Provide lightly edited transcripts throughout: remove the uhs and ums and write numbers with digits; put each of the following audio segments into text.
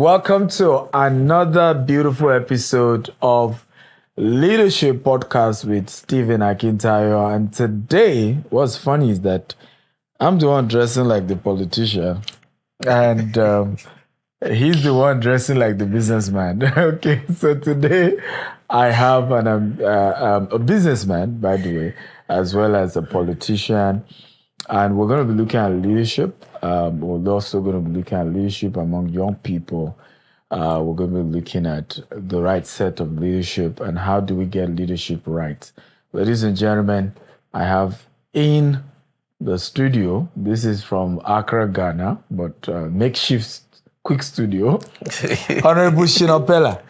welcome to another beautiful episode of Leadership Podcast with Stephen Akintayo. And today, what's funny is that I'm the one dressing like the politician, and he's the one dressing like the businessman. Okay, so today I have a businessman, by the way, as well as a politician, and we're going to be looking at leadership. We're also going to be looking at leadership among young people. We're going to be looking at the right set of leadership and how do we get leadership right. Ladies and gentlemen, I have in the studio, this is from Accra, Ghana, but makeshift quick studio, Honorable Shina Peller.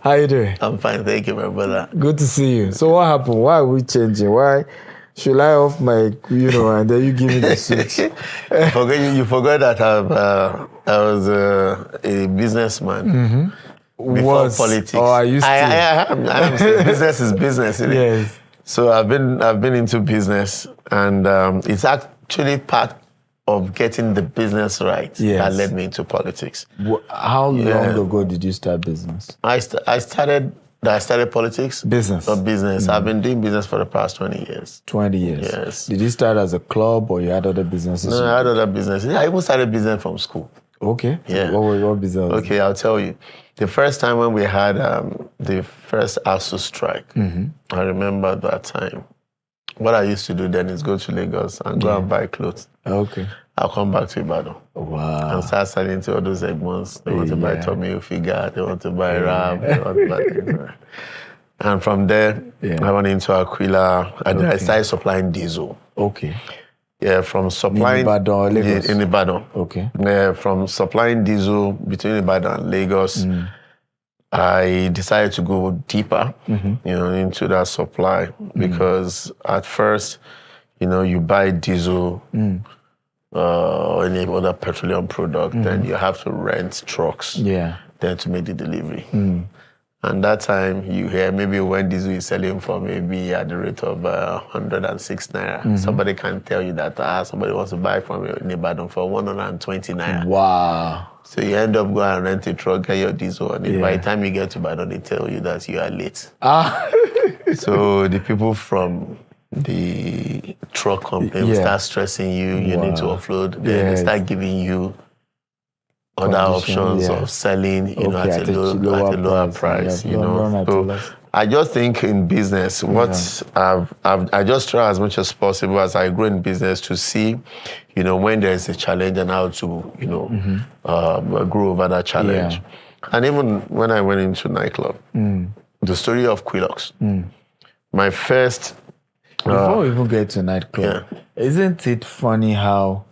How you doing? I'm fine, thank you, my brother. Good to see you. So what happened? Why are we changing? Why should I off my, and then you give me the suit? You forgot that I was a businessman before politics. Oh, I used to. I'm saying business is business, isn't it? Yes. So I've been into business, and it's actually part of getting the business right that led me into politics. How long ago did you start business? I started politics. Business. Business. I've been doing business for the past 20 years. 20 years? Yes. Did you start as a club or you had other businesses? No, I had other businesses. I even started business from school. Okay. Yeah. What business? Okay, I'll tell you. The first time when we had the first ASU strike, I remember that time. What I used to do then is go to Lagos and go and buy clothes. Okay. I'll come back to Ibadan. Wow. And start selling to all those egmons. They want to buy Tommy Hilfiger, they want to buy Rab, they want to buy things. And from there, I went into Aquila, and I started supplying diesel. Okay. Yeah, from supplying... In Ibadan or Lagos? In Ibadan. Okay. From supplying diesel between Ibadan and Lagos, I decided to go deeper, into that supply because at first, you buy diesel or any other petroleum product, then you have to rent trucks then to make the delivery. And that time you hear maybe when diesel is selling for maybe at the rate of 106 naira, somebody can tell you that somebody wants to buy from you in Ibadan for 120 naira. Wow. So you end up going and rent a truck, get your diesel on it. By the time you get to Ibadan, they tell you that you are late. So the people from the truck company will start stressing you, you need to offload, then they start giving you other options of selling, at a lower price, So I just think in business, I just try as much as possible as I grow in business to see, when there's a challenge and how to, grow over that challenge. And even when I went into nightclub, the story of Quilox, my first... Before we even get to nightclub, isn't it funny how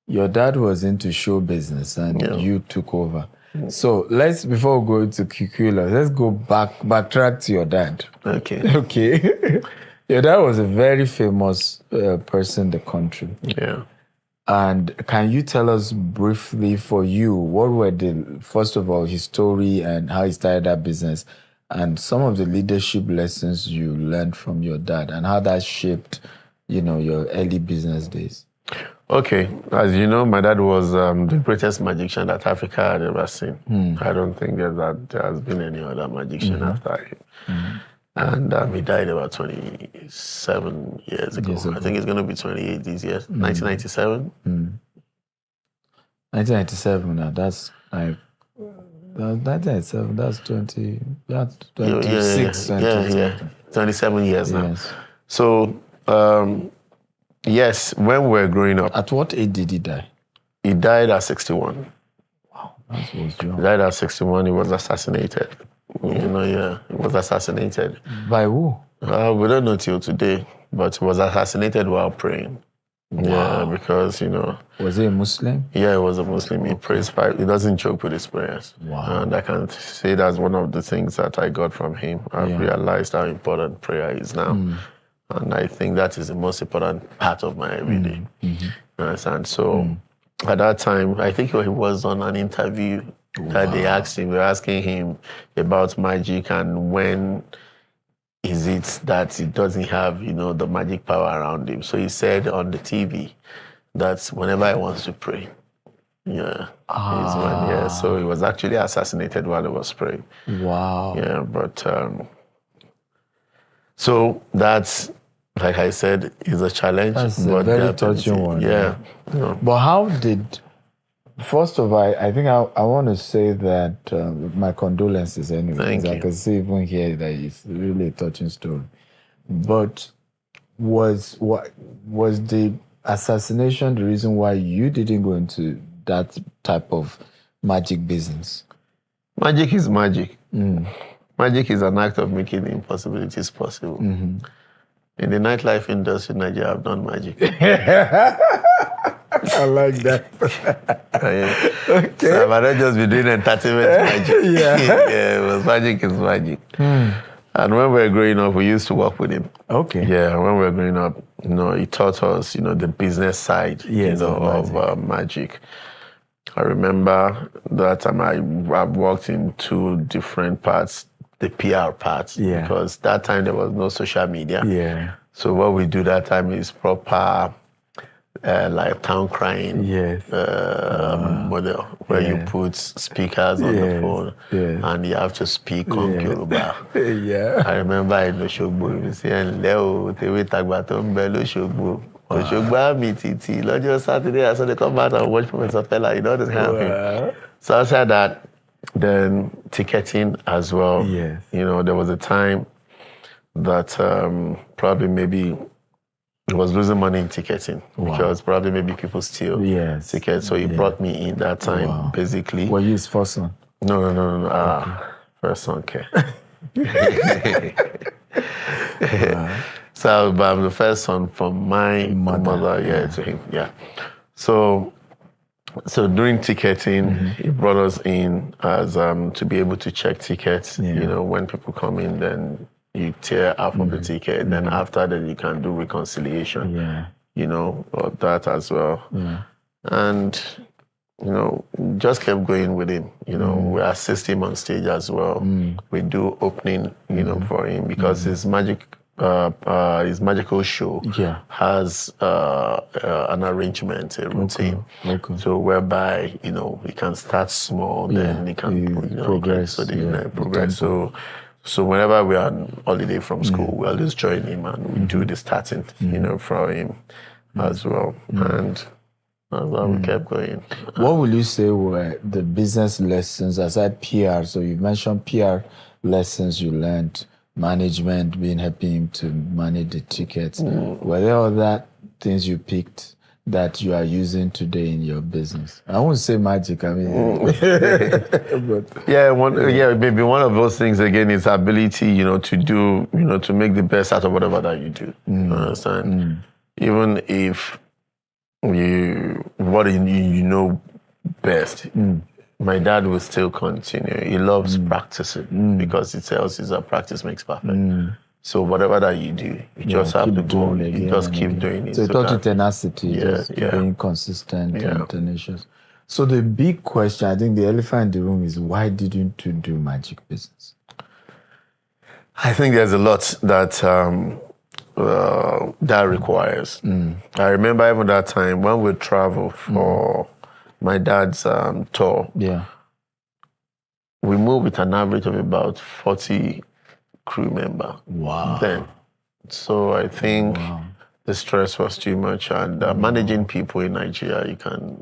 your dad was into show business and you took over? So before we go into Quilox, let's go backtrack to your dad. Okay. Okay. Your dad was a very famous person in the country. Yeah. And can you tell us briefly for you, what were first of all, his story and how he started that business and some of the leadership lessons you learned from your dad and how that shaped, your early business days? Okay. As you know, my dad was the greatest magician that Africa had ever seen. I don't think there has been any other magician after him. And he died about 27 years ago. I think it's going to be 28 these years. 1997. 1997 now, that's like... 1997, that's 26. 27 years now. So, yes, when we were growing up. At what age did he die? He died at 61. Wow, that was young. He died at 61, he was assassinated. He was assassinated. By who? We don't know till today, but he was assassinated while praying. Wow. Yeah, because, Was he a Muslim? Yeah, he was a Muslim. He prays 5. He doesn't joke with his prayers. Wow. And I can say that's one of the things that I got from him. I've realized how important prayer is now. And I think that is the most important part of my everyday. And so at that time, I think he was on an interview that they were asking him about magic and when is it that he doesn't have, the magic power around him. So he said on the TV that whenever he wants to pray, Yeah. His man, yeah. So he was actually assassinated while he was praying. Wow. Yeah, but so that's, like I said, is a challenge. That's a very touching one. Yeah. But how did, first of all, I think I want to say that my condolences anyway. Thank you. I can see even here that it's really a touching story. But was the assassination the reason why you didn't go into that type of magic business? Magic is magic. Magic is an act of making the impossibilities possible. In the nightlife industry in Nigeria, I've done magic. I like that. Okay. So I might not just be doing entertainment magic. Yeah, magic is magic. And when we were growing up, we used to work with him. Okay. Yeah, when we were growing up, he taught us, the business side, of magic. I remember that time I worked in 2 different parts, the PR part, because that time there was no social media. Yeah. So what we do that time is proper, like town crying model, where you put speakers on the phone and you have to speak on Yoruba. I remember in Oshogbo, you say, "Leo, tewe tagba to nbe l'Oshogbo. Oshogbo mi titi. Lọ́jọ́ Saturday, I saw they come out and watch Professor Peller. This kind of thing." So I said that. Then ticketing as well. Yes. There was a time that probably maybe he was losing money in ticketing because probably maybe people steal tickets. So he brought me in that time, basically. Were you his first son? No. First son, okay. So I'm the first son from my mother, to him, So during ticketing, he brought us in as to be able to check tickets. When people come in, then you tear half of the ticket, and then after that you can do reconciliation. Or that as well. And just kept going with him. We assist him on stage as well. We do opening, for him because his magical show has an arrangement, a routine. So whereby he can start small, then he can progress. Progress. So whenever we are on holiday from school, we always join him and we do the starting, for him as well. And that's how we kept going. What will you say were the business lessons aside PR? So you mentioned PR lessons you learned. Management, helping him to manage the tickets. Were there other things you picked that you are using today in your business? I won't say magic, I mean. But, maybe one of those things again is ability, to do, to make the best out of whatever that you do. You understand? Even if what you know best. My dad will still continue. He loves practicing because it tells us that practice makes perfect. So whatever that you do, you just have to go. You just keep doing it. So it taught you tenacity, being consistent and tenacious. So the big question, I think the elephant in the room is, why didn't you do magic business? I think there's a lot that that requires. I remember even that time when we travel for my dad's tour. We moved with an average of about 40 crew members. Wow. Then. So I think the stress was too much. And managing people in Nigeria, you can,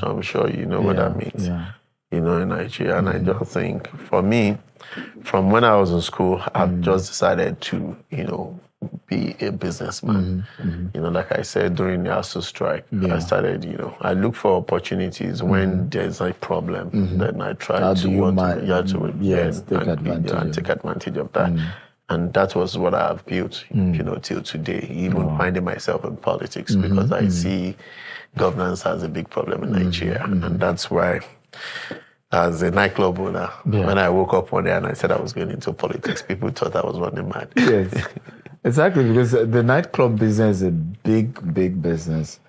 I'm sure you know what that means, in Nigeria. And I just think, for me, from when I was in school, I've just decided to, be a businessman. Like I said, during the ASU strike, I started, I look for opportunities when there's a problem, then I try take advantage of that. And that was what I have built, till today, even finding myself in politics, because I see governance as a big problem in Nigeria. And that's why, as a nightclub owner, when I woke up one day and I said I was going into politics, people thought I was running mad. Yes. Exactly, because the nightclub business is a big business.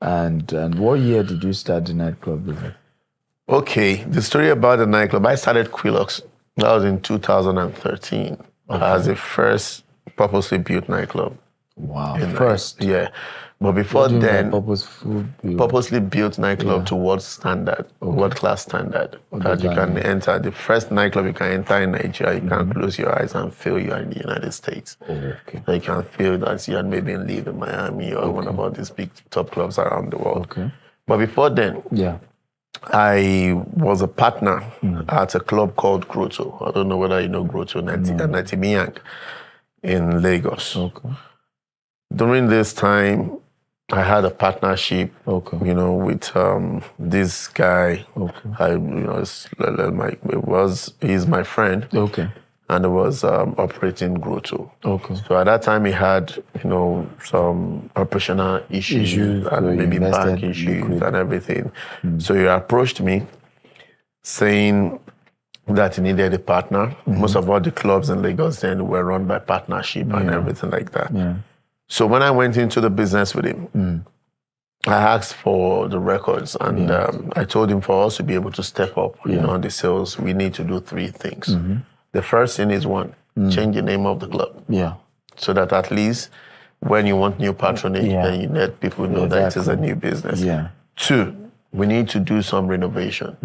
And what year did you start the nightclub business? Okay, the story about the nightclub, I started Quillox. That was in 2013 as the first purposely built nightclub. Wow, first? Yeah. But before then, purposely built nightclub to world standard, world-class standard. That you can enter. The first nightclub you can enter in Nigeria, you can close your eyes and feel you are in the United States. So you can feel that you had maybe live in Miami or one of these big top clubs around the world. But before then, I was a partner at a club called Grotto. I don't know whether you know Grotto, Natimiang in Lagos. During this time, I had a partnership, with this guy. He's my friend. And it was operating Grotto. So at that time, he had, some operational issues and maybe bank issues and everything. So he approached me saying that he needed a partner. Most of all the clubs in Lagos then were run by partnership and everything like that. So when I went into the business with him, I asked for the records and I told him for us to be able to step up on the sales, we need to do 3 things. The first thing is change the name of the club. So that at least when you want new patronage, then you let people know that it is a new business. 2, we need to do some renovation.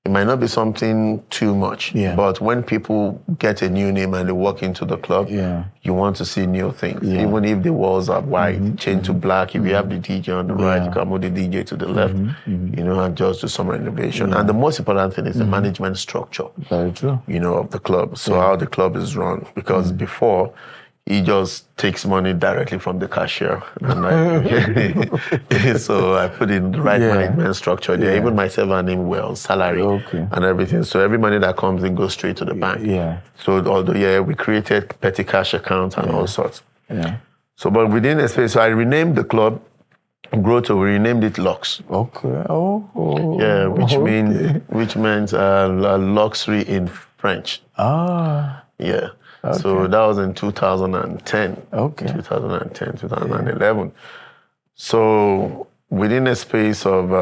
It might not be something too much, but when people get a new name and they walk into the club, you want to see new things. Even if the walls are white, change to black. If you have the DJ on the right, you can move the DJ to the left, and just do some renovation. And the most important thing is the management structure, Very true. Of the club. So how the club is run. Because before, he just takes money directly from the cashier. And so I put in the right management structure there. Even myself and him were on salary and everything. So every money that comes in goes straight to the bank. So although, we created petty cash accounts and all sorts. So, but within a space, so I renamed the club Grotto. We renamed it Lux. Which means luxury in French. So that was in 2010. 2011. So within a space of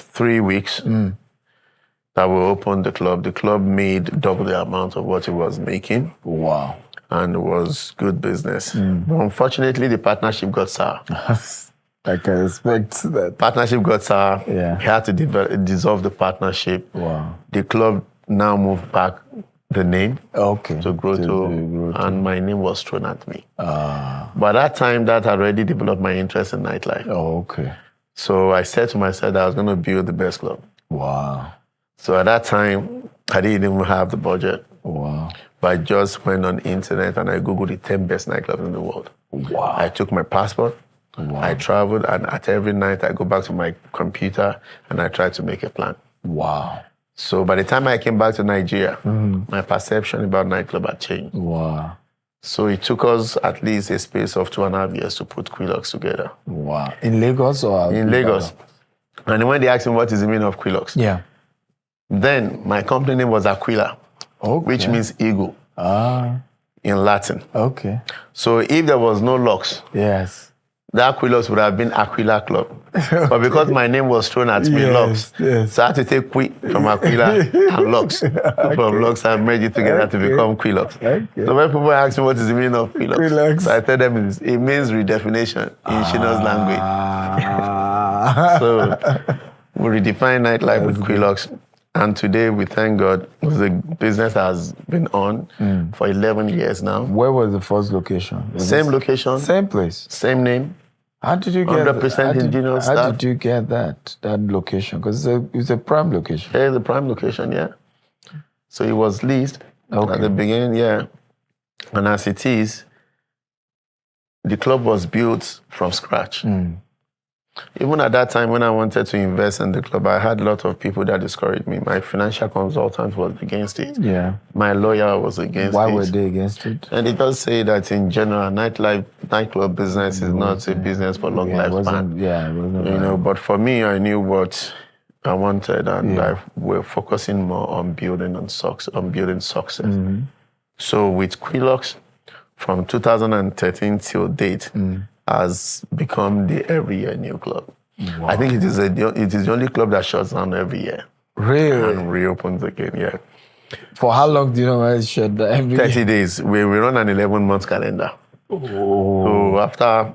3 weeks that we opened the club made double the amount of what it was making. Wow. And it was good business. But unfortunately, the partnership got sour. I can expect that. Partnership got sour. He had to dissolve the partnership. Wow. The club now moved back the name to Grotto, and my name was thrown at me. By that time, that had already developed my interest in nightlife. So I said to myself that I was going to build the best club. Wow. So at that time, I didn't even have the budget. Wow. But I just went on the internet and I Googled the 10 best nightclubs in the world. Wow. I took my passport. I traveled, and at every night I go back to my computer and I try to make a plan. Wow. So by the time I came back to Nigeria, my perception about nightclub had changed. Wow. So it took us at least a space of 2.5 years to put Quilux together. Wow. In Lagos or? In Lagos. And when they asked me what is the meaning of Quilux, then my company name was Aquila, which means eagle in Latin. So if there was no Lux, that Quilux would have been Aquila Club. But because my name was thrown at me, Lux, so I had to take Qui from Aquila and Lux. From Lux, I made it together to become Quilux. So when people ask me what is the meaning of Quilux, so I tell them it means redefinition in Shina's language. So we redefine nightlife with Quilux. And today, we thank God, the business has been on for 11 years now. Where was the first location? Same location. Same place. Same name. How did you get 100% indigenous staff. How did you get that location? Because it's a prime location. Yeah, the prime location, So it was leased at the beginning, And as it is, the club was built from scratch. Even at that time when I wanted to invest in the club, I had a lot of people that discouraged me. My financial consultant was against it. My lawyer was against it. Why were they against it? And it does say that in general, nightclub business is not a business for long lifespan. But for me, I knew what I wanted, and we're focusing more on building success. So with Quilux, from 2013 till date, has become the every year new club. I think it is the only club that shuts down every year. Really? And reopens again, For how long do you know it shut down every 30 days. We run an 11-month calendar. So after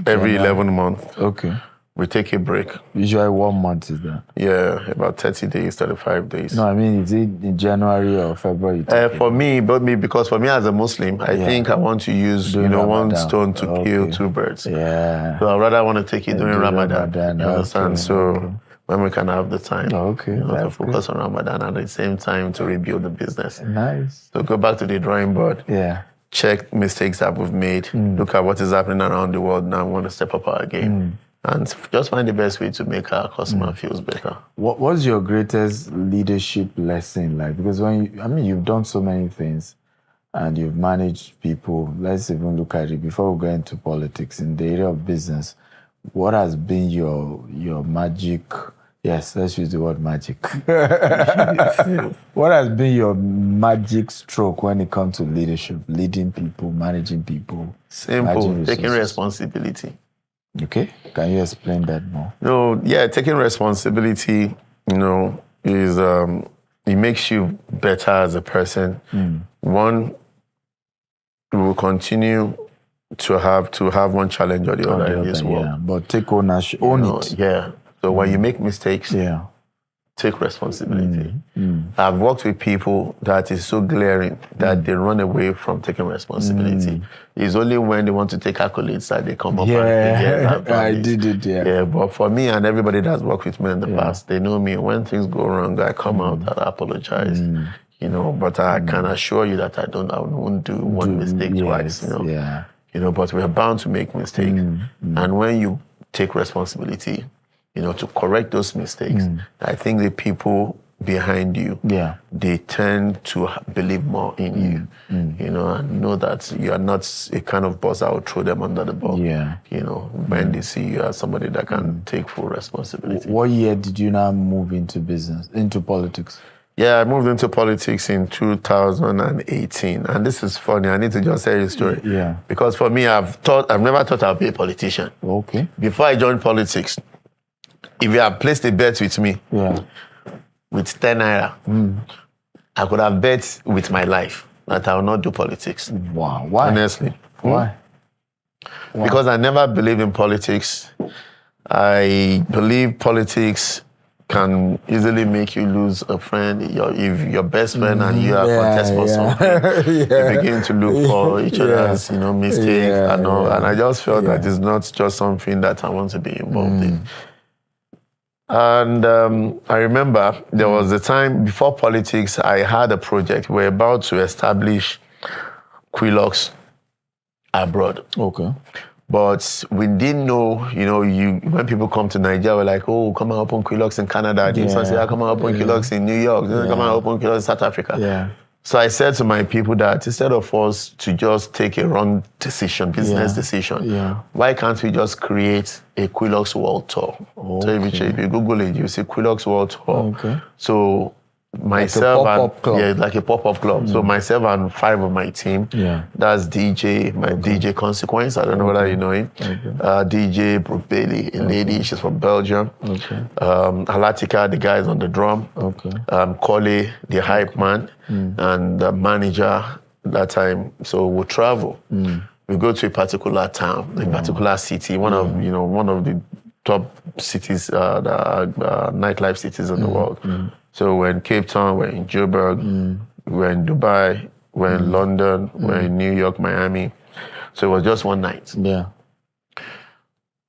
every 11 months. Okay. We take a break. Usually 1 month is that? Yeah, about 30 days, 35 days. No, I mean, is it in January or February? Because for me as a Muslim, I think I want to use, one stone to kill two birds. Yeah. So I rather want to take it during Ramadan. You understand? So when we can have the time. To focus on Ramadan and at the same time to rebuild the business. Nice. So go back to the drawing board. Yeah. Check mistakes that we've made. Look at what is happening around the world now. We want to step up our game. And just find the best way to make our customer feels better. What's your greatest leadership lesson like? Because you've done so many things and you've managed people. Let's even look at it before we go into politics. In the area of business, what has been your magic? Yes, let's use the word magic. What has been your magic stroke when it comes to leadership, leading people, managing people? Simple, taking responsibility. Okay, can you explain that more? No, taking responsibility, is it makes you better as a person. One, you will continue to have one challenge or the other in this world. Yeah, but take ownership, own it. Yeah. So when you make mistakes, take responsibility. I've worked with people that is so glaring that they run away from taking responsibility. It's only when they want to take accolades that they come up and say, I did it, Yeah, but for me and everybody that's worked with me in the past, they know me. When things go wrong, I come out and I apologize. But I can assure you that I won't do one mistake twice. But we're bound to make mistakes. And when you take responsibility, to correct those mistakes, I think the people behind you, they tend to believe more in you, and know that you are not a kind of boss that will throw them under the bus. When they see you as somebody that can take full responsibility. What year did you now move into politics? Yeah, I moved into politics in 2018. And this is funny. I need to just tell you a story. Yeah. Because for me, I've never thought I'd be a politician. Okay. Before I joined politics, if you had placed a bet with me, with 10 naira, I could have bet with my life that I will not do politics. Wow. Why? Honestly. Why? Because I never believed in politics. I believe politics can easily make you lose a friend. If your best friend and you are contest for something, you begin to look for each other's, mistakes and all. And I just felt that it's not just something that I want to be involved in. And I remember there was a time before politics, I had a project. We're about to establish Quilox abroad. Okay. But we didn't know, when people come to Nigeria, we're like, oh, come and open Quilox in Canada. This one say, come and open Quilox in New York. Come and open Quilox in South Africa. Yeah. So I said to my people that instead of us to just take a wrong decision, business decision, why can't we just create a Quilox World Tour? Okay. So if you Google it, you see Quilox World Tour. Okay. So myself like a pop-up club. So myself and 5 of my team. That's DJ, DJ Consequence. I don't know whether you know him. DJ Brooke Bailey, a lady. She's from Belgium. Halatika, the guys on the drum. Kole, the hype man, and the manager that time. So we'll travel. We go to a particular town, a particular city, one of the top cities, the nightlife cities in the world. So we're in Cape Town, we're in Joburg, we're in Dubai, we're in London, we're in New York, Miami. So it was just one night. Yeah.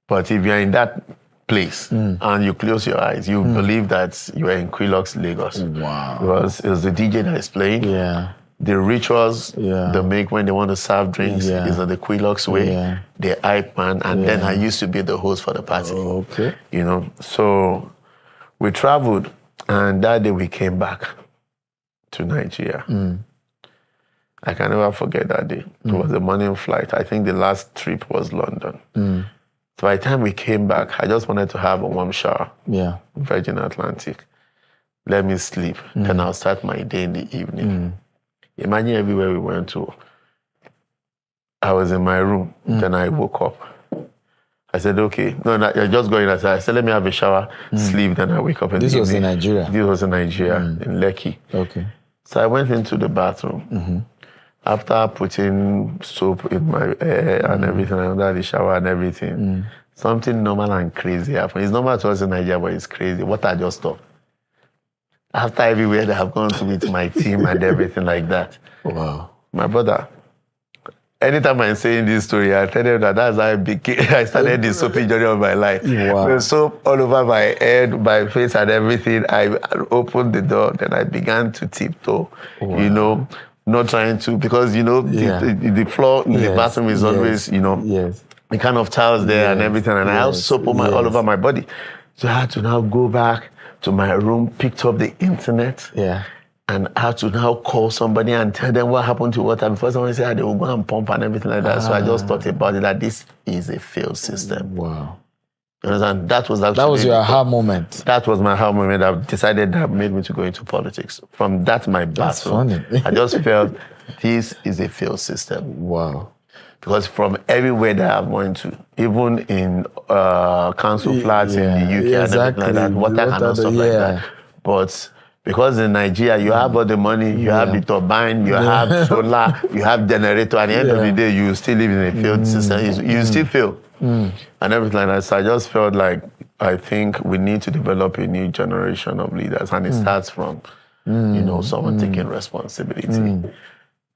But if you're in that place and you close your eyes, you believe that you are in Quilox, Lagos. Wow. Because it's the DJ that is playing. Yeah. The rituals they make when they want to serve drinks is in the Quilox way. The hype man, and then I used to be the host for the party. Okay. So we traveled. And that day we came back to Nigeria. I can never forget that day. It was a morning flight. I think the last trip was London. So by the time we came back, I just wanted to have a warm shower. Yeah. Virgin Atlantic. Let me sleep. Then I'll start my day in the evening. Imagine everywhere we went to. I was in my room. Then I woke up. I said, okay. No, you're just going outside. I said, let me have a shower, sleep, then I wake up in the evening. This was in Nigeria? This was in Nigeria, in Lekki. Okay. So I went into the bathroom. after putting soap in my hair and everything, under the shower and everything, something normal and crazy happened. It's normal to us in Nigeria, but it's crazy. Water just stopped. After everywhere that I've gone to with my team and everything like that. Wow. My brother, anytime I'm saying this story, I tell them that that's how I started the soapy journey of my life. Wow. The soap all over my head, my face and everything. I opened the door, then I began to tiptoe, not trying to, because, the floor in the bathroom is always, the kind of tiles there and everything. And I have soap all over my body. So I had to now go back to my room, picked up the internet. Yeah. And I had to now call somebody and tell them what happened to water. Before someone said they will go and pump and everything like that. So I just thought about it, that this is a failed system. Wow. You understand? That was your aha moment. That was my aha moment. I decided that made me to go into politics. From that, my battle. That's funny. I just felt this is a failed system. Wow. Because from everywhere that I've gone to, even in council flats in the UK and everything like that, water and stuff like that. But because in Nigeria, you have all the money, you have the turbine, you have solar, you have generator. At the end of the day, you still live in a failed system. You still fail. And everything like that. So I just felt like, I think we need to develop a new generation of leaders. And it starts from, someone taking responsibility.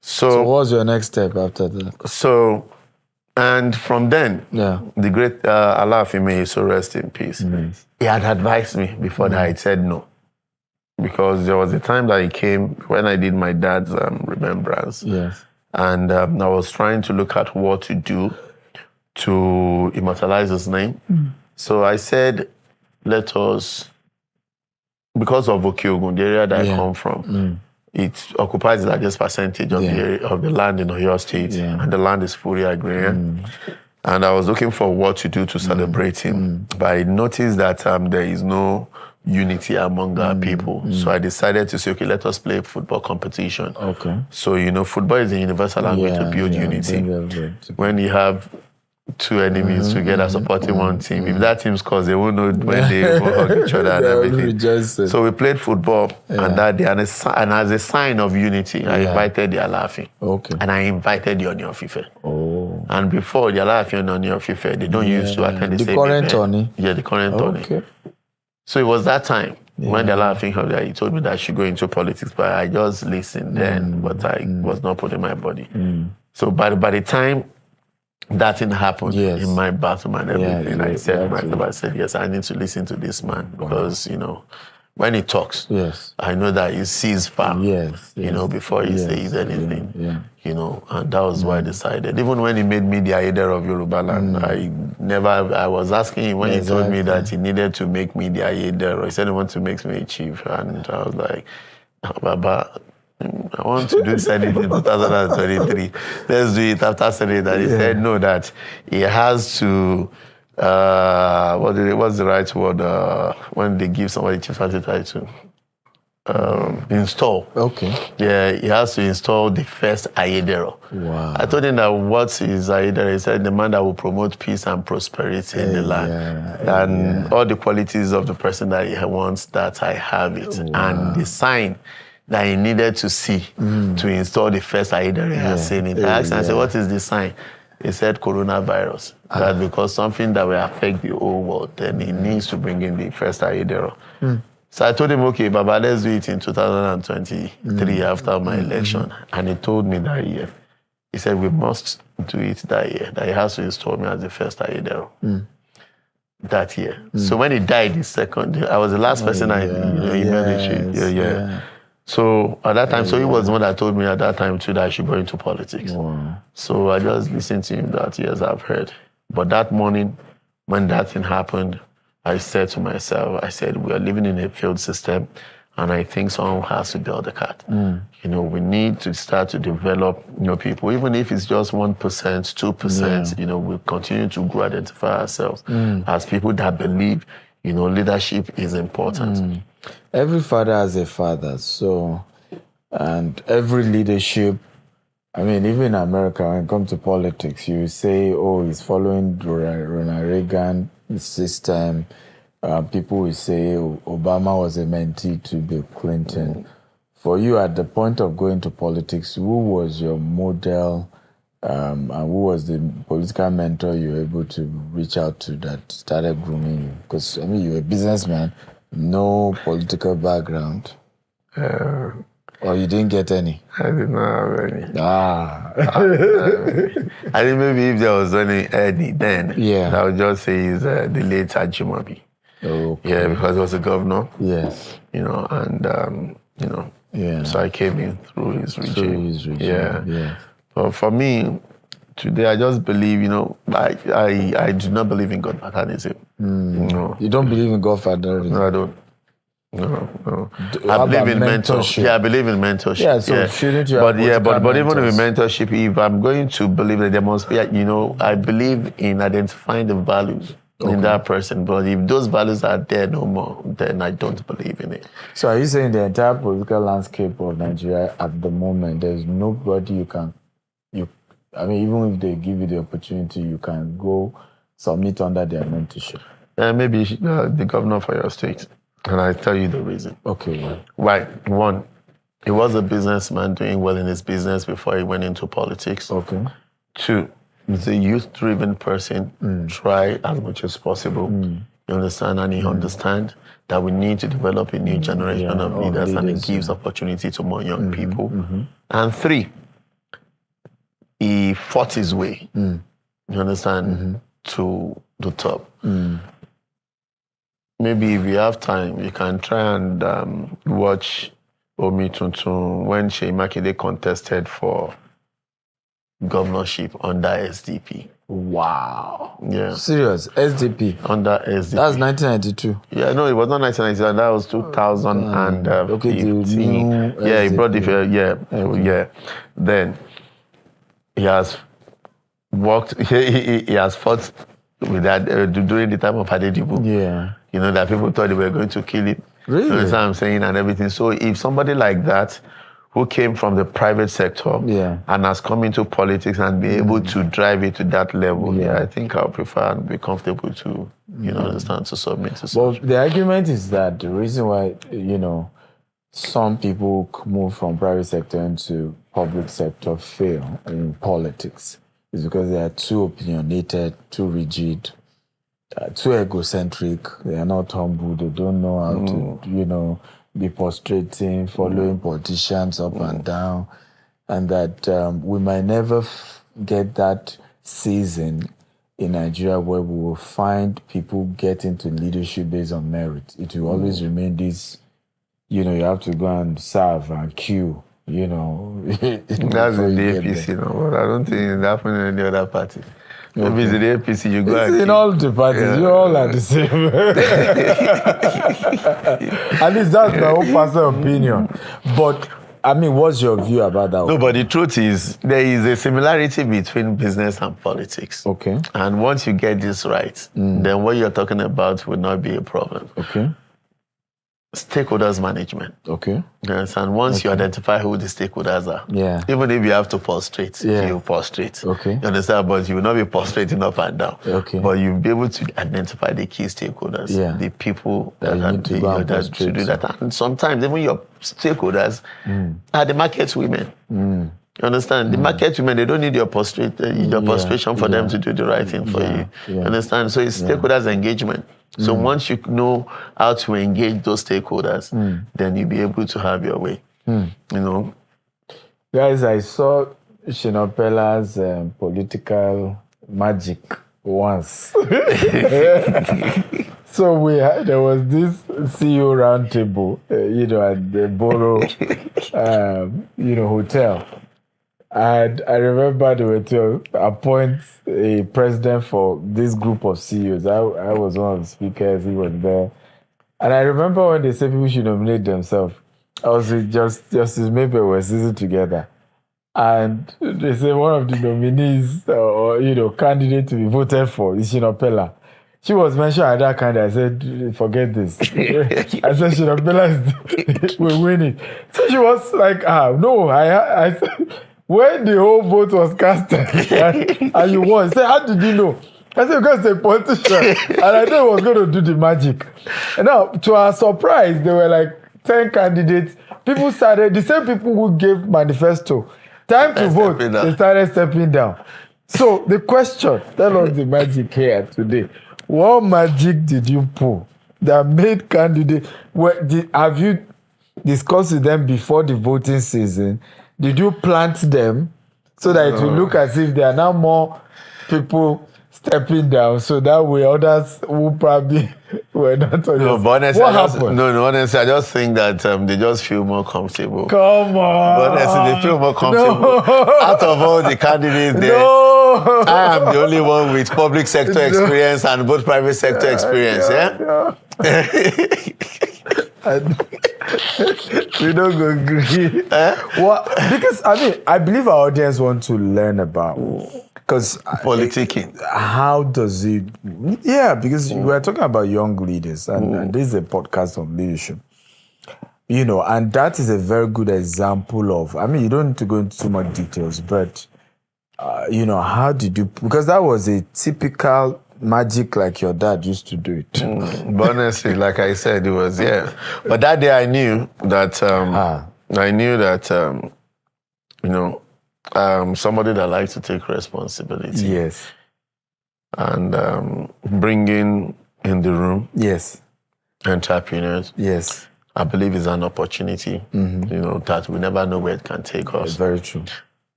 So what was your next step after that? So, and from then, the great Alaafin, may he so rest in peace. He had advised me before that. I said no. Because there was a time that he came when I did my dad's remembrance. Yes. And I was trying to look at what to do to immortalize his name. So I said, let us, because of Okiogun, the area that I come from, it occupies the largest percentage of the land in Oyo State. And the land is fully agrarian. And I was looking for what to do to celebrate him. But I noticed that there is no unity among our people. So I decided to say, okay, let us play football competition. Okay. So, football is a universal language to build unity. When you have two enemies together supporting one team, if that team scores, they won't know when they will hug each other and everything. So we played football and that day, and as a sign of unity, I invited the Alaafin. Okay. And I invited the Oni of Ife. Oh. And before the Alaafin and Oni of Ife, they don't used to attend the same current event. Oni? Yeah, the current Oni. Okay. So it was that time when the Alaafin heard that, he told me that I should go into politics, but I just listened then, but I was not putting my body. So by the time that thing happened in my bathroom and everything, I said to myself, yes, I need to listen to this man because, when he talks, I know that he sees far, before he says anything, and that was why I decided. Even when he made me the Aider of Yoruba land, I was asking him when he told me that he needed to make me the Aider, he said he wanted to make me a chief, and I was like, Baba, I want to do Senate in 2023. Let's do it after Senate. And he said no, that he has to, what's the right word when they give somebody chief title? Install. Okay. Yeah, he has to install the first Ayedero. Wow. I told him that what is Ayedero? He said the man that will promote peace and prosperity in the land. And all the qualities of the person that he wants, that I have it. And the sign that he needed to see to install the first Ayedero, he has seen it. I asked him, I said, what is the sign? He said coronavirus. That because something that will affect the whole world, then he needs to bring in the first Ayedero. So I told him, okay, Baba, let's do it in 2023 after my election. And he told me that year. He said, we must do it that year, that he has to install me as the first Ayedero. That year. So when he died the second, I was the last person I emailed. So at that time, so he was the one that told me at that time too that I should go into politics. Wow. So I just listened to him that, yes, I've heard. But that morning, when that thing happened, I said to myself, I said, we are living in a failed system, and I think someone has to build the cat. We need to start to develop, people, even if it's just 1%, 2%, we continue to grow, identify ourselves as people that believe, leadership is important. Every father has a father, and every leadership, even in America, when it comes to politics, you say, oh, he's following Ronald Reagan system. People will say Obama was a mentee to Bill Clinton. for you at the point of going to politics, who was your model and who was the political mentor you were able to reach out to that started grooming you? Because, I mean, you're a businessman, no political background. Or you didn't get any? I did not have any. I think maybe if there was any then, yeah, I would just say is the late Ajimabi. Okay. Yeah, because he was a governor. Yes. And, yeah. So I came in through his regime. Yeah. But for me, today I just believe, I do not believe in godfatherism. No. You don't believe in godfatherism? No, I don't. No. I believe in mentorship. Yeah, I believe in mentorship. Yeah, so shouldn't you but even with mentorship, if I'm going to believe that there must be, I believe in identifying the values in that person. But if those values are there no more, then I don't believe in it. So are you saying the entire political landscape of Nigeria at the moment, there's nobody even if they give you the opportunity, you can go submit under their mentorship? Maybe the governor for your state. And I tell you the reason. Okay. Why? One, he was a businessman doing well in his business before he went into politics. Okay. Two, he's a youth-driven person. Try as much as possible. You understand? And he understands that we need to develop a new generation of leaders, and it gives opportunity to more young people. And three, he fought his way, you understand, to the top. Maybe if you have time, you can try and watch Omi Tuntun when Seyi Makinde contested for governorship under SDP. Wow. Yeah. Serious? SDP? Under SDP. That's 1992. Yeah, no, it was not 1992. That was 2015. Yeah, he brought the Then he has worked. He has fought with that during the time of Adedibu. Yeah. That people thought they were going to kill him. Really? You know what I'm saying? And everything. So if somebody like that, who came from the private sector and has come into politics and be able to drive it to that level, I think I'll prefer and be comfortable to, understand, to submit to Well, the argument is that the reason why, some people move from private sector into public sector fail in politics is because they are too opinionated, too rigid, too egocentric. They are not humble. They don't know how to, be prostrating, following politicians up and down, and that we might never get that season in Nigeria where we will find people get into leadership based on merit. It will always remain this, you have to go and serve and queue. That's in the APC, but I don't think it's happening in any other party. Maybe it's in the APC, you go in all the parties, you all are the same. At least that's my own personal opinion. But, what's your view about that? No, but the truth is, there is a similarity between business and politics. Okay. And once you get this right, then what you're talking about will not be a problem. Okay. Stakeholders management. Okay. Yes, and once you identify who the stakeholders are, even if you have to prostrate, you prostrate. Okay. You understand? But you will not be prostrating up and down. Okay. But you'll be able to identify the key stakeholders, the people that need to do that. And sometimes even your stakeholders are the market women. You understand? The market women, they don't need your prostration for them to do the right thing for you. You understand? So it's stakeholders engagement. So once you know how to engage those stakeholders, then you'll be able to have your way. Guys, I saw Shina Peller's political magic once. So there was this CEO roundtable, at the Borough, hotel. And I remember they were to appoint a president for this group of CEOs. I was one of the speakers, he was there. And I remember when they said people should nominate themselves, I was with Justice Maybe were sitting together. And they said one of the nominees or candidate to be voted for is Shina Peller. She was mentioned at that kind. I said, forget this. I said, Shina Peller will win it. So she was like, no, I said, when the whole vote was casted and you won, say, how did you know? I said, because the politician. And I thought he was going to do the magic. And now, to our surprise, they were like 10 candidates. People started, the same people who gave manifesto, time to vote, they started stepping down. So the question, tell us the magic here today. What magic did you pull that made candidates, have you discussed with them before the voting season? Did you plant them so that it will look as if there are now more people stepping down, so that way others who probably were not on No, but honestly, what happened? Honestly, I just think that they just feel more comfortable. Come on. But honestly, they feel more comfortable. No. Out of all the candidates there, no. I am the only one with public sector experience and both private sector experience. We don't go agree. Well, because I believe our audience want to learn about, because politicking. How does it? Yeah, because we're talking about young leaders, and this is a podcast on leadership. And that is a very good example of. You don't need to go into too much details, but how did you? Because that was a typical magic like your dad used to do it. But honestly, like I said, it was, But that day I knew that, somebody that likes to take responsibility. Yes. And bringing in the room. Yes. Entrepreneurs. Yes. I believe is an opportunity, that we never know where it can take us. It's very true.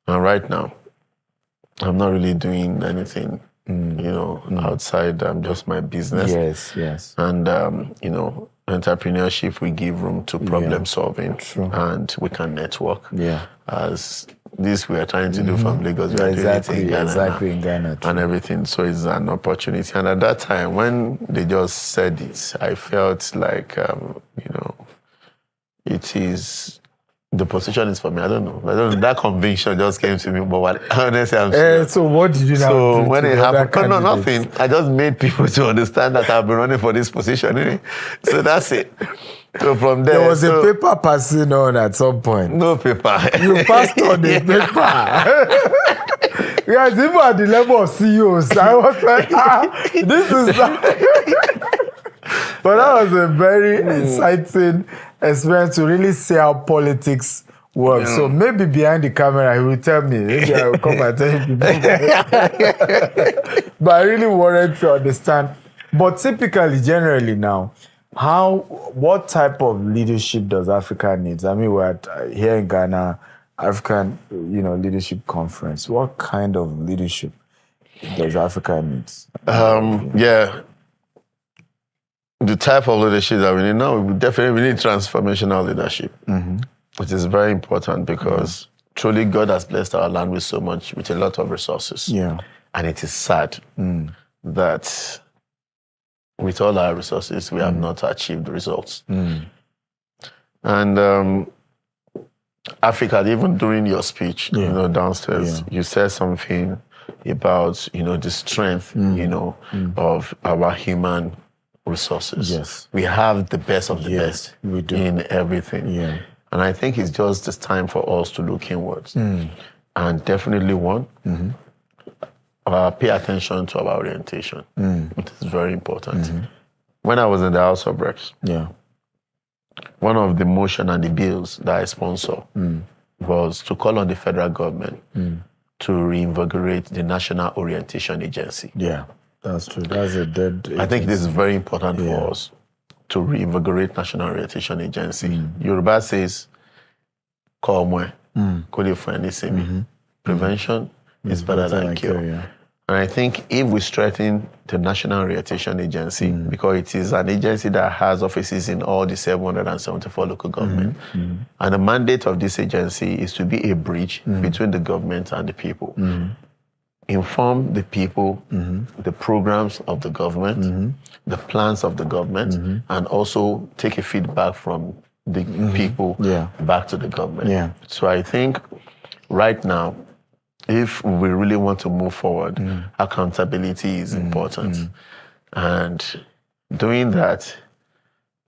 And right now, I'm not really doing anything outside just my business. Yes. And, entrepreneurship, we give room to problem solving. True. And we can network. Yeah. As this we are trying to do from Lagos, we are doing it in Ghana. In Ghana. And everything. So it's an opportunity. And at that time, when they just said it, I felt like, it is... The position is for me. I don't know. That conviction just came to me. But honestly, I'm serious. So what did you now do? So when it happened, nothing. I just made people to understand that I've been running for this position. So that's it. So from there was a paper passing on at some point. No paper. You passed on the paper. Yes, even at the level of CEOs, I was like, this is that. But that was a very exciting experience to really see how politics works. So maybe behind the camera, he will tell me. Maybe I will come and tell him. But I really wanted to understand. But typically, generally now, what type of leadership does Africa need? We're here in Ghana, African, leadership conference. What kind of leadership does Africa need? The type of leadership that we need now, we need transformational leadership, which is very important because truly God has blessed our land with a lot of resources. Yeah. And it is sad that with all our resources, we have not achieved results. And Africa, even during your speech, downstairs, you said something about, the strength, of our human resources. Yes. We have the best of the best we do. In everything. Yeah. And I think it's just this time for us to look inwards. And definitely pay attention to our orientation. It is very important. When I was in the House of Reps, one of the motion and the bills that I sponsor was to call on the federal government to reinvigorate the National Orientation Agency. Yeah. That's true. That's a dead agency. I think this is very important for us to reinvigorate National Orientation Agency. Yoruba says, prevention is better than cure. And I think if we strengthen the National Orientation Agency, because it is an agency that has offices in all the 774 local governments, and the mandate of this agency is to be a bridge between the government and the people. Inform the people, the programs of the government, the plans of the government, and also take a feedback from the people back to the government. Yeah. So I think right now, if we really want to move forward, accountability is important. And doing that,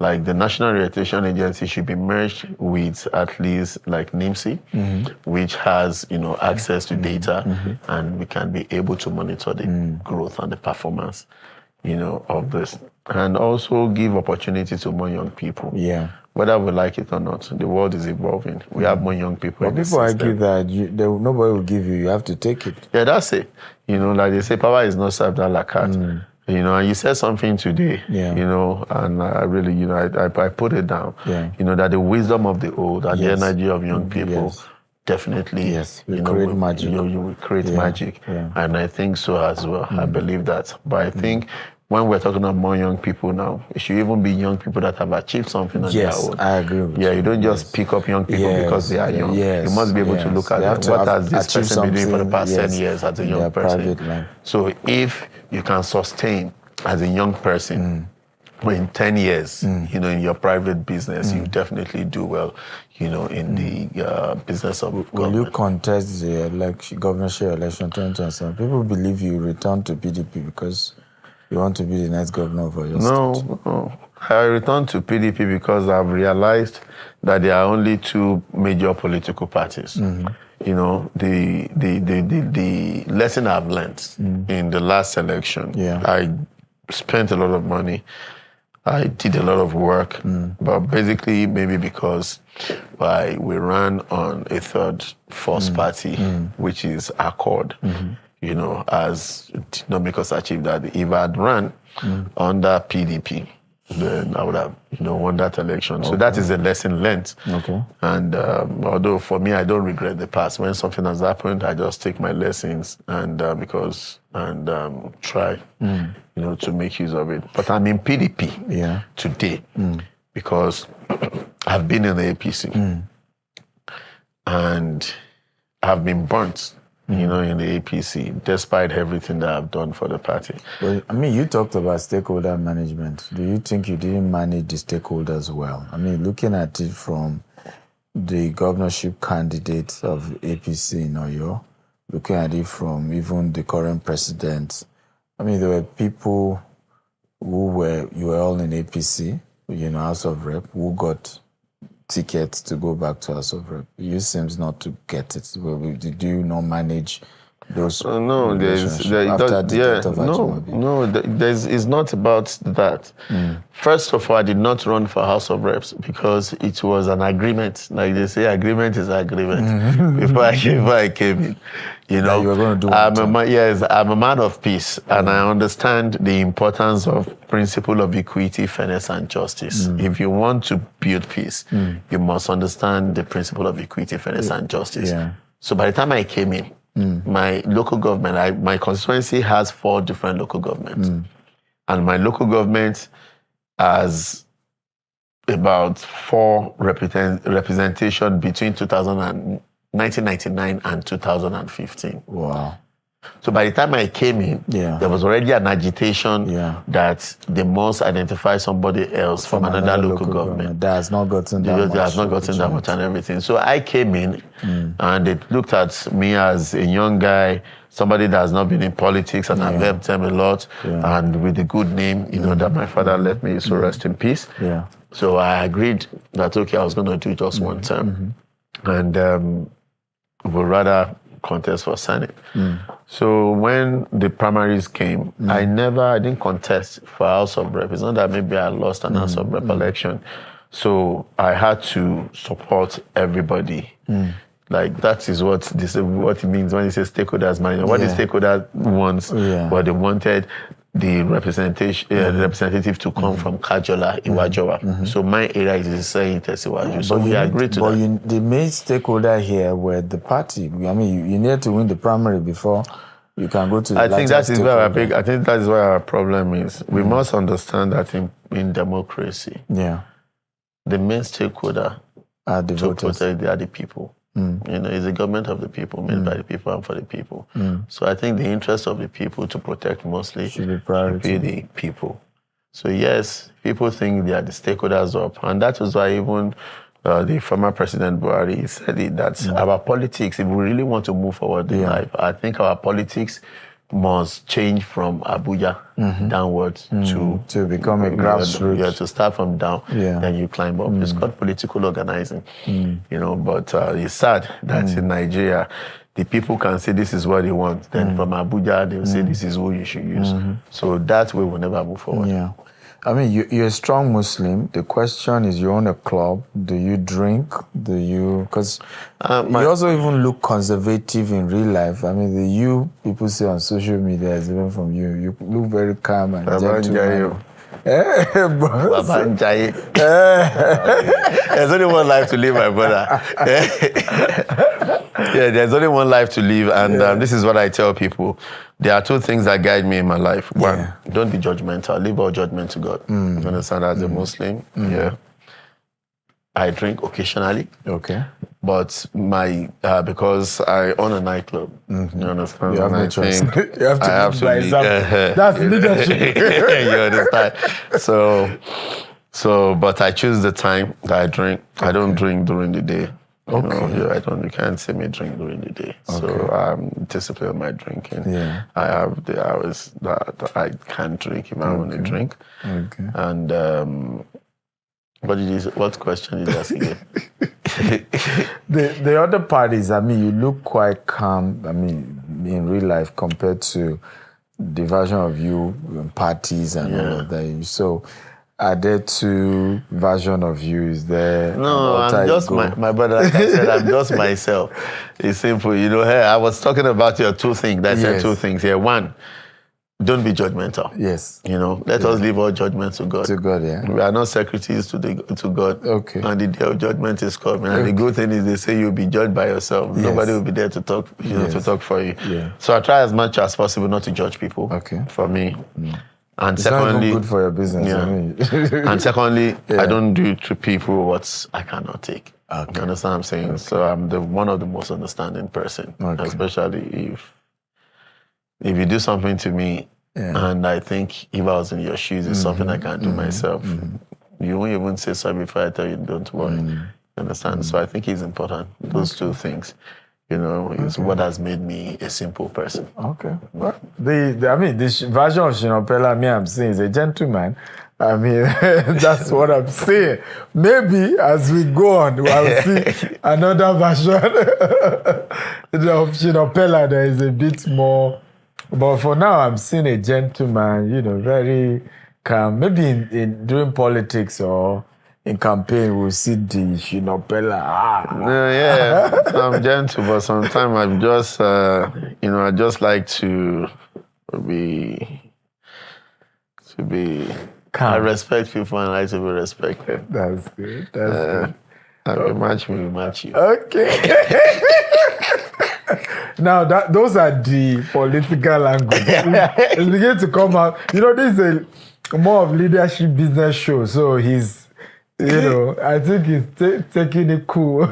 like the National Orientation Agency should be merged with at least like NIMSI, which has, access to data, and we can be able to monitor the growth and the performance, of this. And also give opportunity to more young people. Yeah. whether we like it or not, the world is evolving. We have more young people. But people argue that nobody will give you. You have to take it. Yeah, that's it. Like they say, power is not served à la carte. And you said something today, and I really, I put it down, that the wisdom of the old and the energy of young people definitely, create magic. You will create magic. Yeah. And I think so as well. I believe that. But I think when we're talking about more young people now, it should even be young people that have achieved something on their own. I agree with you. You don't just pick up young people because they are young. You must be able to look at them. What has this person been doing for the past 10 years as a young person? So if you can sustain as a young person, in 10 years, in your private business, you definitely do well, in the business of government. Will you contest the governorship election 2027? People believe you return to PDP because you want to be the next governor of your state. No. I returned to PDP because I've realized that there are only two major political parties. The lesson I've learned in the last election, I spent a lot of money. I did a lot of work, but basically maybe because we ran on a third force party, which is Accord. As did not make us achieve that. If I had run under PDP, then I would have, won that election. So that is a lesson learned. Okay. And although for me, I don't regret the past. When something has happened, I just take my lessons and try, to make use of it. But I'm in PDP today because I've been in the APC and I've been burnt. In the APC, despite everything that I've done for the party. Well, you talked about stakeholder management. Do you think you didn't manage the stakeholders well? Looking at it from the governorship candidate of APC in Oyo, looking at it from even the current president, there were people you were all in APC, House of Rep, who got tickets to go back to House of Rep. You seems not to get it. Did you not manage those? No, it's not about that. First of all, I did not run for House of Reps because it was an agreement. Like they say, agreement is agreement. Before I came in, you were going to do I'm a man of peace, and I understand the importance of principle of equity, fairness, and justice. If you want to build peace, you must understand the principle of equity, fairness, and justice. So by the time I came in, my local government, my constituency has 4 different local governments. And my local government has about 4 representation between 1999 and 2015. Wow. So by the time I came in, there was already an agitation that they must identify somebody else from another local government. That has not gotten that much. That has not gotten that much and everything. So I came in and they looked at me as a young guy, somebody that has not been in politics, and I've helped them a lot, and with a good name, that my father left me, so rest in peace. So I agreed that, okay, I was going to do just one term. And would rather contest for Senate. So when the primaries came, I didn't contest for House of Rep. It's not that maybe I lost an House of Rep election. So I had to support everybody. Like that is what it means when it says stakeholders management. What the stakeholders wants, what they wanted the representative to come from Kajola, Iwajowa. So my area is saying Tesiwaju. So we agreed to that. The main stakeholder here were the party. You need to win the primary before you can go to the I think that is where our problem is. We must understand that in democracy, the main stakeholder are the voters. They are the people. It's a government of the people, made by the people and for the people. So I think the interest of the people to protect mostly should be the people. So yes, people think they are the stakeholders up, and that was why even the former President Buhari said it, that our politics, if we really want to move forward in life, I think our politics must change from Abuja downwards to become a grassroots. To start from down, then you climb up. It's called political organizing, But it's sad that in Nigeria, the people can say this is what they want. Then from Abuja, they will say this is who you should use. So that way we'll never move forward. I mean, you're a strong Muslim. The question is, you own a club. Do you drink? Do you... Because you also even look conservative in real life. I mean, the you people say on social media is even from you. You look very calm and gentle. There's only one life to live, my brother. Yeah, there's only one life to live, and this is what I tell people. There are two things that guide me in my life. One, don't be judgmental. Leave all judgment to God. You understand? As a Muslim, I drink occasionally. Okay. But because I own a nightclub, you understand? You have no choice. You have to I have by example. That's leadership. You understand? But I choose the time that I drink. I don't drink during the day. You can't see me drink during the day. Okay. So I'm disciplined in my drinking. Yeah. I have the hours that I can drink if I want to drink. Okay. And what question did you ask again? The other part is, I mean, you look quite calm, I mean, in real life compared to the version of you in parties and all of that. So are there two versions of you? Is there... No, I'm just my brother. Like I said, I'm just myself. It's simple. You know, hey, I was talking about your two things. I said two things here. One, don't be judgmental. Yes. You know, let us leave all judgment to God. To God, yeah. We are not secretaries to God. Okay. And the day of judgment is coming. And the good thing is they say you'll be judged by yourself. Yes. Nobody will be there to talk, to talk for you. Yeah. So I try as much as possible not to judge people. Okay. For me. And it's secondly, not even good for your business. Yeah. I mean. And secondly, I don't do to people what I cannot take. Okay. You understand what I'm saying? Okay. So I'm one of the most understanding person, especially if you do something to me, and I think if I was in your shoes, it's something I can't do myself. You won't even say sorry before I tell you, don't worry. You understand? So I think it's important, those two things. You know, it's what has made me a simple person. Okay. Well, this version of Shina Peller, I'm saying, is a gentleman. I mean, that's what I'm saying. Maybe as we go on, we'll see another version of Shina Peller that is a bit more. But for now, I'm seeing a gentleman, you know, very calm. Maybe in during politics or in campaign, we'll see the Shina Peller. I'm gentle, but sometimes I'm just, I just like to be calm. I respect people and I like to be respected. That's good. That's good. We match me, we match you. Okay. Now, those are the political language. It's beginning to come out. You know, this is a more of leadership business show, so he's... I think he's taking it cool. Are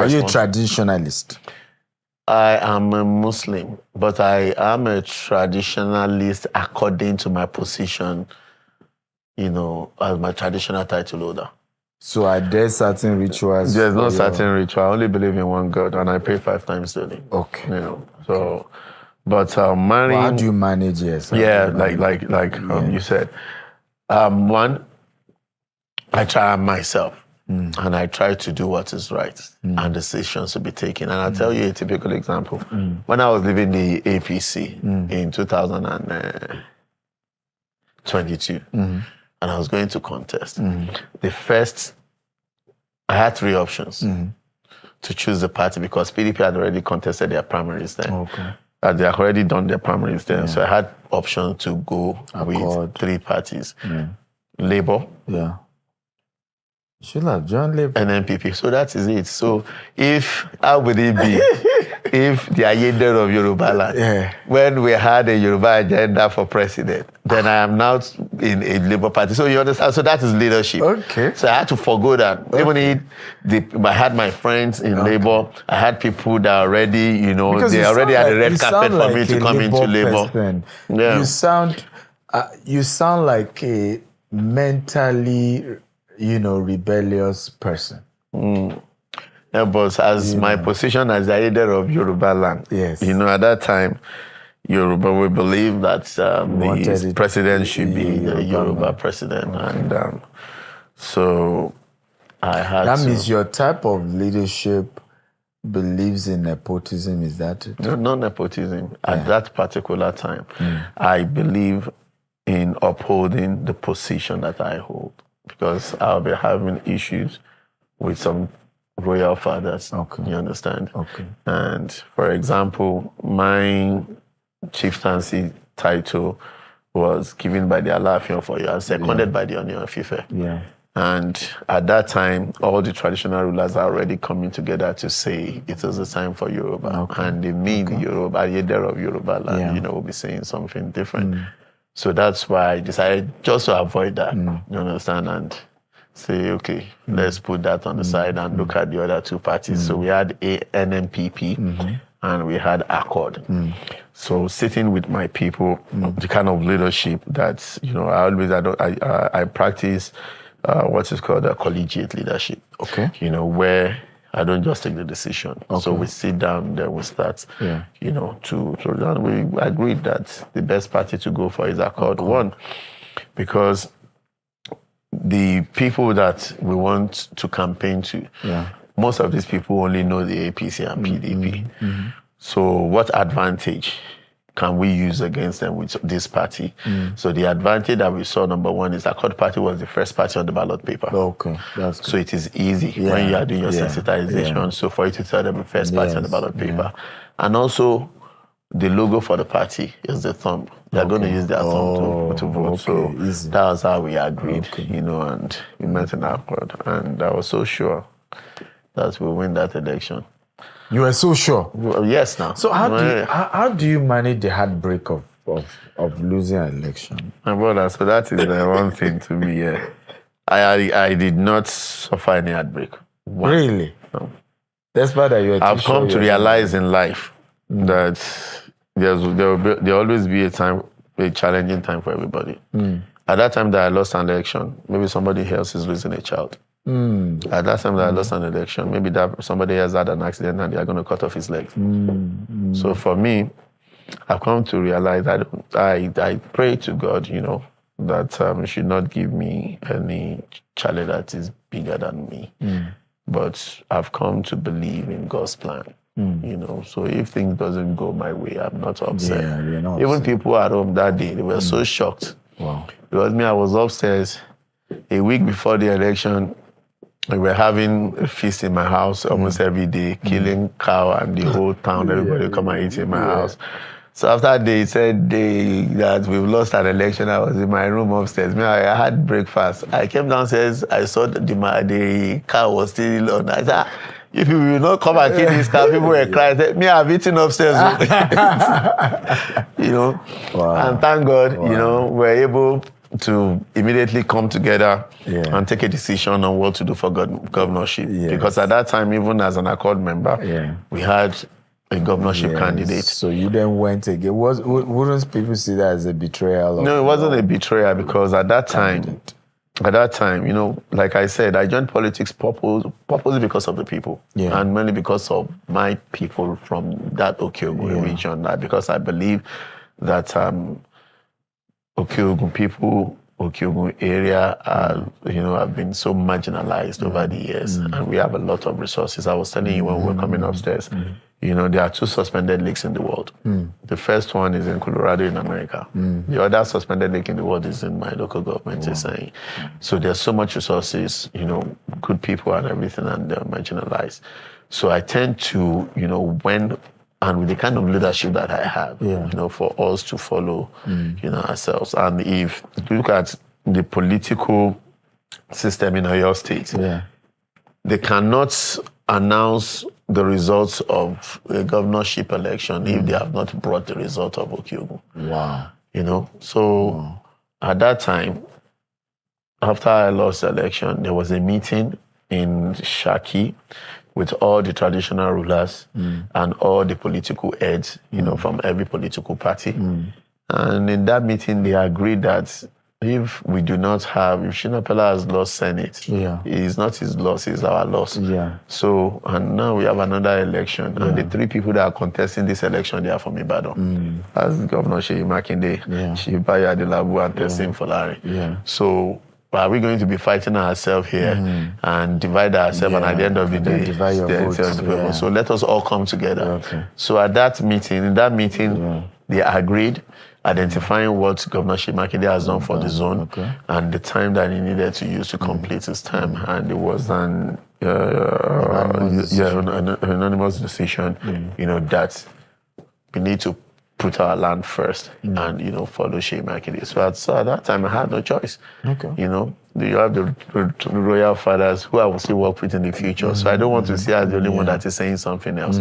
you a traditionalist? I am a Muslim, but I am a traditionalist according to my position, as my traditional title holder. So are there certain rituals? There's no certain ritual. I only believe in one God, and I pray 5 times daily. Okay. But marrying... How do you manage it? You said. One, I try myself, and I try to do what is right, and decisions to be taken. And I'll tell you a typical example. When I was leaving the APC in 2022, and I was going to contest, I had 3 options to choose the party because PDP had already contested their primaries then. Okay. They had already done their primaries then. Yeah. So I had option to go with 3 parties. Yeah. Labour. Yeah. Should have joined Labour. And NPP. So that is it. So how would it be if the Ayede of Yoruba land, when we had a Yoruba agenda for president, then I am now in a Labour Party. So you understand? So that is leadership. Okay. So I had to forgo that. Okay. Even I had my friends in Labour. I had people that already, they already had a red carpet for me to come into Labour. Yeah. You sound like a mentally, rebellious person. Yeah, but as my position as the leader of Yoruba land, at that time, Yoruba will believe that the president should be the Yoruba president. And so I had That means your type of leadership believes in nepotism, is that it? No, not nepotism. At that particular time, I believe in in upholding the position that I hold, because I'll be having issues with some royal fathers. Okay. You understand? Okay. And for example, my chieftaincy title was given by the Alaafin of Oyo and seconded by the Ooni of Ife. Yeah. And at that time, all the traditional rulers are already coming together to say it is the time for Yoruba. Okay. And they mean Yoruba, Ayedera of Yoruba land, will be saying something different. So that's why I decided just to avoid that, you understand, and say, okay, let's put that on the side and look at the other two parties. So we had NNPP and we had Accord. So sitting with my people, the kind of leadership that, I practice what is called a collegiate leadership. Okay. Where I don't just take the decision. Okay. So we sit down, then we start, then we agreed that the best party to go for is Accord. One, because the people that we want to campaign to, most of these people only know the APC and PDP. So what advantage can we use against them with this party? So the advantage that we saw, number one, is Accord Party was the first party on the ballot paper. Okay, that's good. So it is easy when you are doing your sensitization. So for you to tell them the first party on the ballot paper. And also, the logo for the party is the thumb. They're going to use their thumb to vote. So that was how we agreed, and we met in Accord. And I was so that we'll win that election. You were so sure? Well, yes, now. So how do you manage the heartbreak of losing an election? My brother, so that is the one thing to me. I did not suffer any heartbreak. Wow. Really? No. Despite that, I've come to realize in life that there'll always be a challenging time for everybody. At that time that I lost an election, maybe somebody else is losing a child. At that time that I lost an election, maybe that somebody else had an accident and they are going to cut off his legs. So for me, I've come to realize that I pray to God, that He should not give me any challenge that is bigger than me. But I've come to believe in God's plan. So if things doesn't go my way, I'm not upset. Yeah, you're not Even upset. people at home that day, they were so shocked. Wow. Because me, I was upstairs a week before the election. We were having a feast in my house almost every day, killing cow and the whole town, everybody come and eat in my house. So after they said that we've lost an election, I was in my room upstairs. I had breakfast. I came downstairs, I saw the cow was still on. I said, if you will not come and kill this cow, people were crying. Me, I've eaten upstairs. Wow. And thank God, we're able to immediately come together and take a decision on what to do for governorship. Because at that time, even as an Accord member, we had a governorship candidate. So you then went again. Wouldn't people see that as a betrayal? No, it wasn't a betrayal, because at that time, like I said, I joined politics purposely because of the people. And mainly because of my people from that Okeogun region. Because I believe that Okeogun area have been so marginalized over the years, and we have a lot of resources. I was telling you when we were coming upstairs, there are 2 suspended lakes in the world. The first one is in Colorado in America. The other suspended lake in the world is in my local government. So there's so much resources, good people and everything, and they're marginalized. So I tend to, and with the kind of leadership that I have, for us to follow, ourselves. And if you look at the political system in Oyo State, they cannot announce the results of a governorship election if they have not brought the result of Okeogun. Wow. So at that time, after I lost the election, there was a meeting in Shaki with all the traditional rulers and all the political heads, from every political party. And in that meeting, they agreed that if Shina Peller has lost Senate, it's not his loss, it's our loss. So, and now we have another election, and the 3 people that are contesting this election, they are from Ibadan. As Governor Seyi Makinde, Shibayo Adelabu, and Tessim Folari. So, are we going to be fighting ourselves here and divide ourselves, and at the end of the day, divide your votes, So let us all come together. So at that meeting, they agreed, identifying what Governor Shina Peller has done for the zone and the time that he needed to use to complete his term. And it was an anonymous decision, that we need to put our land first and, follow Shina Peller. So at that time, I had no choice. You have the royal fathers who I will still work with in the future. So I don't want to see as the only one that is saying something else.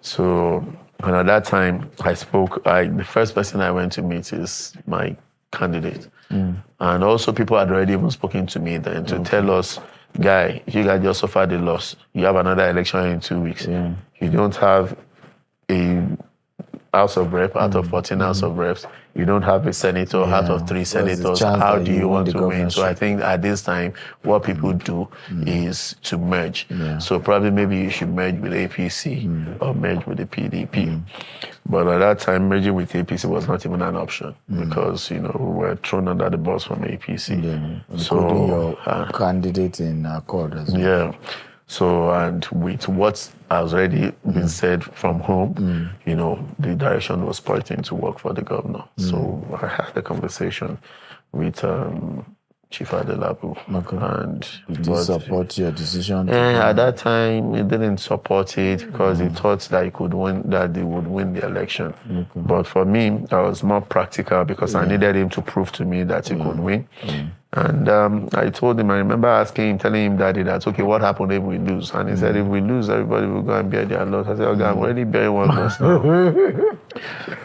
So, and at that time, I spoke, the first person I went to meet is my candidate. And also people had already even spoken to me then to tell us, guy, you guys just suffered a loss. You have another election in 2 weeks. You don't have a House of Reps out of 14 House of Reps. You don't have a senator out of 3 senators. How do you want to win? So I think at this time, what people do is to merge. So probably maybe you should merge with APC or merge with the PDP. But at that time, merging with APC was not even an option because, we were thrown under the bus from APC. So your candidate in accord as well. Yeah. So, and with what has already been said from home, the direction was pointing to work for the governor. So I had the conversation with Chief Adelabu. And did he support your decision? At that time, he didn't support it because he thought that he could win, that they would win the election. But for me, I was more practical because I needed him to prove to me that he could win. And I told him, I remember asking him, telling him that, okay, what happened if we lose? And he said, if we lose, everybody will go and bear their loss. I said, okay, I'm already bearing one loss now.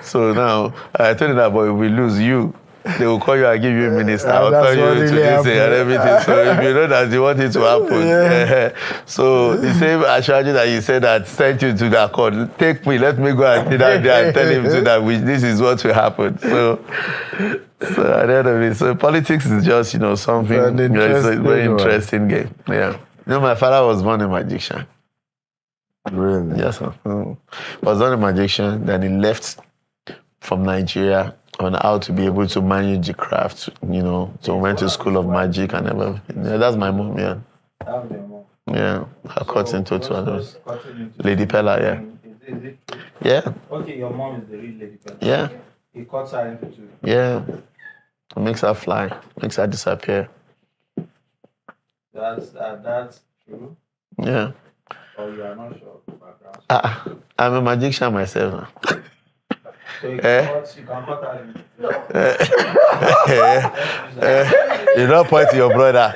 So now, I told him that, but if we lose, they will call you and give you a minister. I'll call you to this and everything. So if you know that you want it to happen. So the same Ashwaji that you said that sent you to the court, take me, let me go and sit down there and tell him so that this is what will happen. So at the end of it, so politics is just, something, it's a very interesting game. Yeah. My father was born a magician. Really? Yes, sir. Was born a magician, then he left from Nigeria on how to be able to manage the craft, so went to school of magic and everything. Yeah, that's my mom, yeah. That's your mom. Yeah, I cut into two others. Lady Peller, yeah. Is it true? Yeah. Okay, your mom is the real Lady Peller. Yeah. He cuts her into two. Yeah. It makes her fly, makes her disappear. That's true? Yeah. Or you are not sure of the background? I'm a magician myself now. So you can cut her into You don't point to your brother.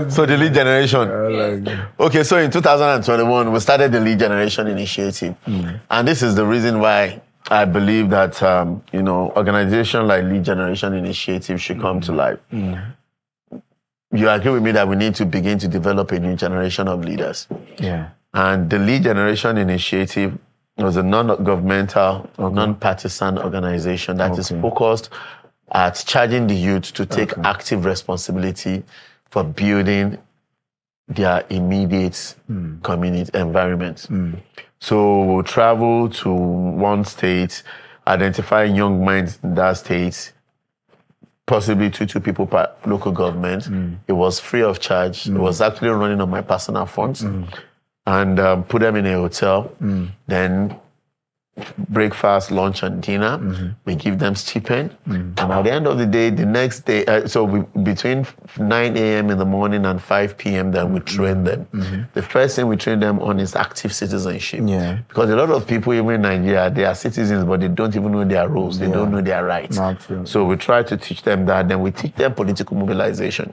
So the lead generation. Okay, so in 2021, we started the lead generation initiative. And this is the reason why I believe that, organization like Lead Generation Initiative should come to life. You agree with me that we need to begin to develop a new generation of leaders. Yeah. And the Lead Generation Initiative was a non-governmental, non-partisan organization that is focused at charging the youth to take active responsibility for building their immediate community environment. So we'll travel to one state, identify young minds in that state, possibly two people per local government. It was free of charge. It was actually running on my personal funds. And put them in a hotel. Then breakfast, lunch, and dinner. We give them stipend. And at the end of the day, the next day, between 9 a.m. in the morning and 5 p.m., then we train them. The first thing we train them on is active citizenship. Yeah. Because a lot of people, even in Nigeria, they are citizens, but they don't even know their roles. They don't know their rights. So we try to teach them that. Then we teach them political mobilization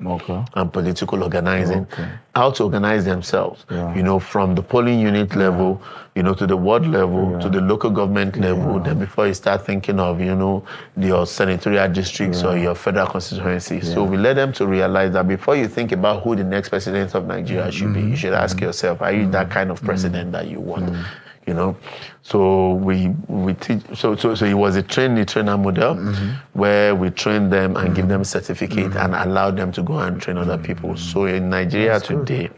and political organizing, how to organize themselves, from the polling unit level, to the ward level, to the local government level, then before you start thinking of, your senatorial districts or your federal constituency. So we let them to realize that before you think about who the next president of Nigeria should be, you should ask yourself, are you that kind of president that you want? you know. So we teach. So it was a trainer model where we train them and give them certificate and allow them to go and train other people. So in Nigeria today,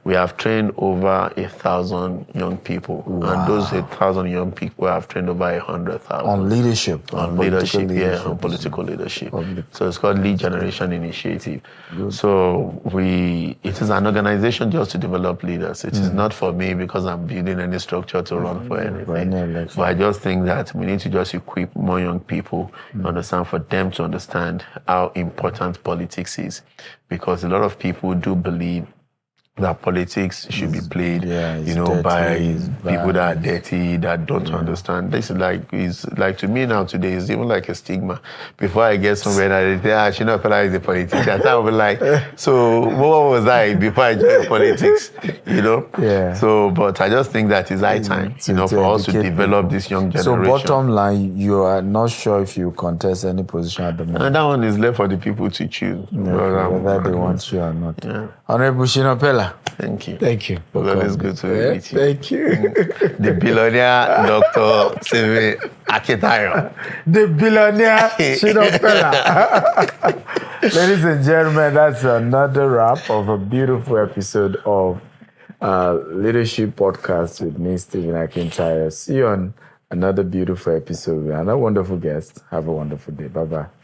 we have trained over 1,000 young people, and those 1,000 young people have trained over 100,000 on leadership, on political leadership. So it's called Lead Generation Initiative. So it is an organization just to develop leaders. It is not for me because I'm building any structure to run for anything. But I just think that we need to just equip more young people, understand, for them to understand how important politics is, because a lot of people do believe that politics should be played, by people that are dirty, that don't understand. This is like to me now today, it's even like a stigma. Before I get somewhere that they say, Shina Peller is a politician, I will be like, so what was I before I joined politics? Yeah. So, but I just think that it's high time, for us to develop this young generation. So bottom line, you are not sure if you contest any position at the moment. And that one is left for the people to choose. Whether they want you or not. Yeah. Honorable Shina Peller. Thank you. Thank you. It's always good to meet you. Thank you. The billionaire Dr. Akintayo. The billionaire Shina Peller. Ladies and gentlemen, that's another wrap of a beautiful episode of Leadership Podcast with me, Stephen Akintayo. See you on another beautiful episode with another wonderful guest. Have a wonderful day. Bye-bye.